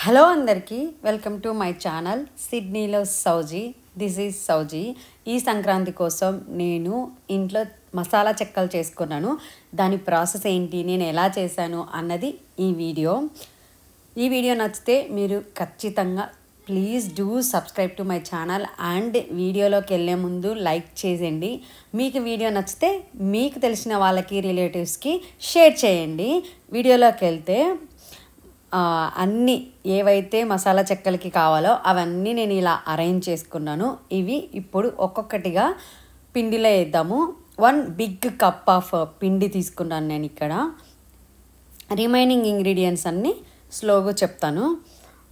Hello అందరికీ welcome to my channel సిడ్నీలో సౌజీ. దిస్ ఈజ్ సౌజీ. ఈ సంక్రాంతి కోసం నేను ఇంట్లో మసాలా చెక్కలు చేసుకున్నాను. దాని ప్రాసెస్ ఏంటి, నేను ఎలా చేశాను అన్నది ఈ వీడియో నచ్చితే మీరు ఖచ్చితంగా please do subscribe to my channel and వీడియోలోకి వెళ్ళే ముందు లైక్ చేయండి. మీకు వీడియో నచ్చితే మీకు తెలిసిన వాళ్ళకి రిలేటివ్స్కి షేర్ చేయండి. వీడియోలోకి వెళ్తే అన్నీ ఏవైతే మసాలా చెక్కలకి కావాలో అవన్నీ నేను ఇలా అరేంజ్ చేసుకున్నాను. ఇవి ఇప్పుడు ఒక్కొక్కటిగా పిండిలో వేద్దాము. 1 బిగ్ కప్ ఆఫ్ పిండి తీసుకున్నాను నేను. ఇక్కడ రిమైనింగ్ ఇంగ్రీడియంట్స్ అన్నీ స్లోగా చెప్తాను.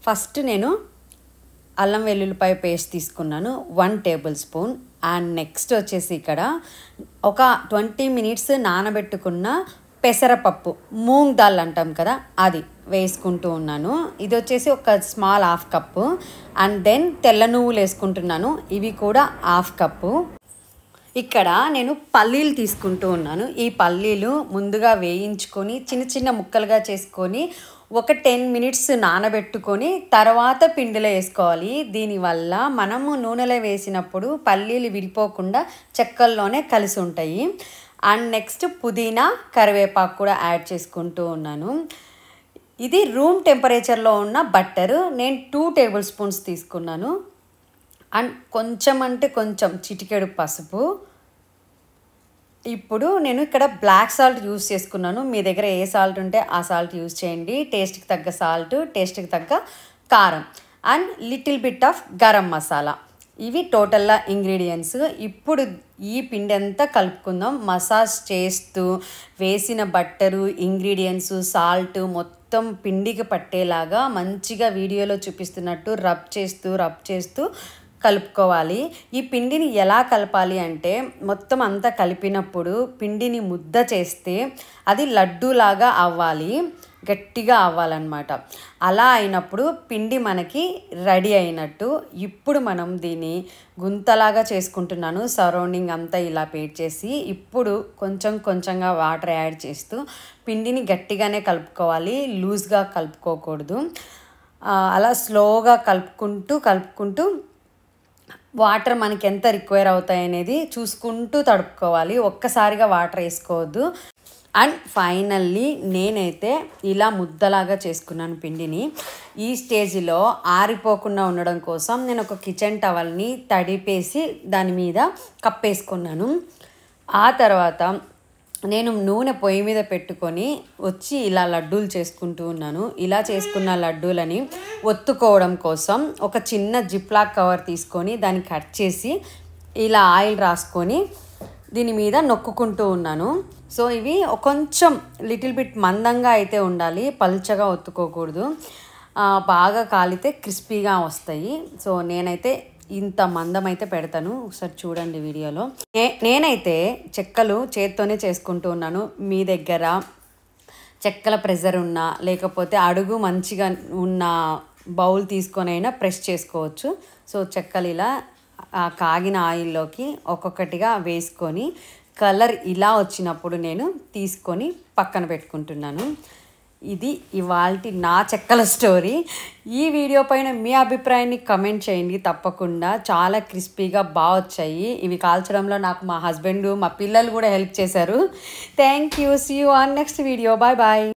ఫస్ట్ నేను అల్లం వెల్లుల్లిపాయ పేస్ట్ తీసుకున్నాను 1 టేబుల్ స్పూన్. అండ్ నెక్స్ట్ వచ్చేసి ఇక్కడ ఒక 20 మినిట్స్ నానబెట్టుకున్న పెసరపప్పు, మూంగ్ దాల్ అంటాం కదా, అది వేసుకుంటూ ఉన్నాను. ఇది వచ్చేసి ఒక small half cup. And then తెల్ల నువ్వులు వేసుకుంటున్నాను, ఇవి కూడా హాఫ్ కప్పు. ఇక్కడ నేను పల్లీలు తీసుకుంటూ ఉన్నాను. ఈ పల్లీలు ముందుగా వేయించుకొని చిన్న చిన్న ముక్కలుగా చేసుకొని ఒక 10 మినిట్స్ నానబెట్టుకొని తర్వాత పిండిలో వేసుకోవాలి. దీనివల్ల మనము నూనెలో వేసినప్పుడు పల్లీలు విడిపోకుండా చెక్కల్లోనే కలిసి ఉంటాయి. అండ్ నెక్స్ట్ పుదీనా, కరివేపాకు కూడా యాడ్ చేసుకుంటూ ఉన్నాను. ఇది రూమ్ టెంపరేచర్లో ఉన్న బట్టరు. నేను 2 టేబుల్ స్పూన్స్ తీసుకున్నాను. అండ్ కొంచెం అంటే కొంచెం చిటికెడు పసుపు. ఇప్పుడు నేను ఇక్కడ బ్లాక్ సాల్ట్ యూస్ చేసుకున్నాను. మీ దగ్గర ఏ సాల్ట్ ఉంటే ఆ సాల్ట్ యూస్ చేయండి. టేస్ట్కి తగ్గ సాల్ట్, టేస్ట్కి తగ్గ కారం and little bit of garam masala. ఇవి టోటల్గా ఇంగ్రీడియంట్స్. ఇప్పుడు ఈ పిండి అంతా కలుపుకుందాం. మసాజ్ చేస్తూ వేసిన బట్టరు, ఇంగ్రీడియంట్స్, సాల్ట్ మొత్తం పిండికి పట్టేలాగా మంచిగా వీడియోలో చూపిస్తున్నట్టు రబ్ చేస్తూ కలుపుకోవాలి. ఈ పిండిని ఎలా కలపాలి అంటే మొత్తం అంతా కలిపినప్పుడు పిండిని ముద్ద చేస్తే అది లడ్డూలాగా అవ్వాలి, గట్టిగా అవ్వాలన్నమాట. అలా అయినప్పుడు పిండి మనకి రెడీ అయినట్టు. ఇప్పుడు మనం దీన్ని గుంతలాగా చేసుకుంటున్నాను. సరౌండింగ్ అంతా ఇలా పేట్ చేసి ఇప్పుడు కొంచెంగా వాటర్ యాడ్ చేస్తూ పిండిని గట్టిగానే కలుపుకోవాలి, లూజ్గా కలుపుకోకూడదు. అలా స్లోగా కలుపుకుంటూ వాటర్ మనకి ఎంత రిక్వైర్ అవుతాయి అనేది చూసుకుంటూ తడుపుకోవాలి. ఒక్కసారిగా వాటర్ వేసుకోవద్దు. అండ్ ఫైనల్లీ నేనైతే ఇలా ముద్దలాగా చేసుకున్నాను పిండిని. ఈ స్టేజ్లో ఆరిపోకుండా ఉండడం కోసం నేను ఒక కిచెన్ టవల్ని తడిపేసి దాని మీద కప్పేసుకున్నాను. ఆ తర్వాత నేను నూనె పొయ్యి మీద పెట్టుకొని వచ్చి ఇలా లడ్డూలు చేసుకుంటూ ఉన్నాను. ఇలా చేసుకున్న లడ్డూలని ఒత్తుకోవడం కోసం ఒక చిన్న జిప్లాక్ కవర్ తీసుకొని దాన్ని కట్ చేసి ఇలా ఆయిల్ రాసుకొని దీని మీద నొక్కుంటూ ఉన్నాను. సో ఇవి కొంచెం లిటిల్ బిట్ మందంగా అయితే ఉండాలి, పల్చగా ఒత్తుకోకూడదు. బాగా కాలితే క్రిస్పీగా వస్తాయి. సో నేనైతే ఇంత మందం అయితే పెడతాను. ఒకసారి చూడండి వీడియోలో. నేనైతే చెక్కలు చేత్తోనే చేసుకుంటూ ఉన్నాను. మీ దగ్గర చెక్కల ప్రెషర్ ఉన్నా లేకపోతే అడుగు మంచిగా ఉన్న బౌల్ తీసుకొని అయినా ప్రెస్ చేసుకోవచ్చు. సో చెక్కలు ఇలా కాగిన ఆయిల్లోకి ఒక్కొక్కటిగా వేసుకొని కలర్ ఇలా వచ్చినప్పుడు నేను తీసుకొని పక్కన పెట్టుకుంటున్నాను. ఇది ఇవాల్టి నా చెక్కల స్టోరీ. ఈ వీడియో పైన మీ అభిప్రాయాన్ని కమెంట్ చేయండి తప్పకుండా. చాలా క్రిస్పీగా బాగా వచ్చాయి. ఇవి కాల్చడంలో నాకు మా హస్బెండ్, మా పిల్లలు కూడా హెల్ప్ చేశారు. Thank you. See you on next video. Bye bye.